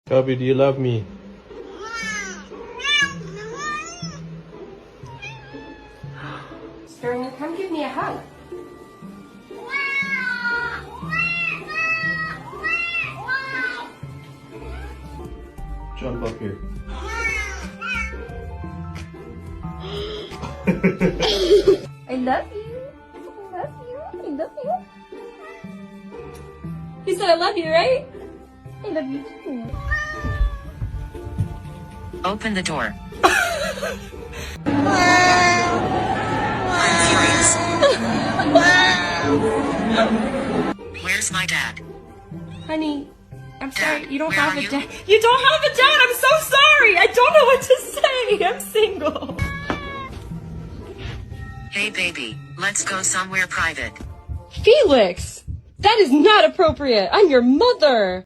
Cubby, do you love me? Sterling, come give me a hug. Jump up here. I love you. I love you. I love you. He said I love you, right? I love you too. Open the door. I'm furious. Where's my dad? Honey, I'm sorry. Dad, You don't where have are a you? dad. You don't have a dad. I'm so sorry. I don't know what to say. I'm single. Hey baby, let's go somewhere private. Felix, that is not appropriate. I'm your mother.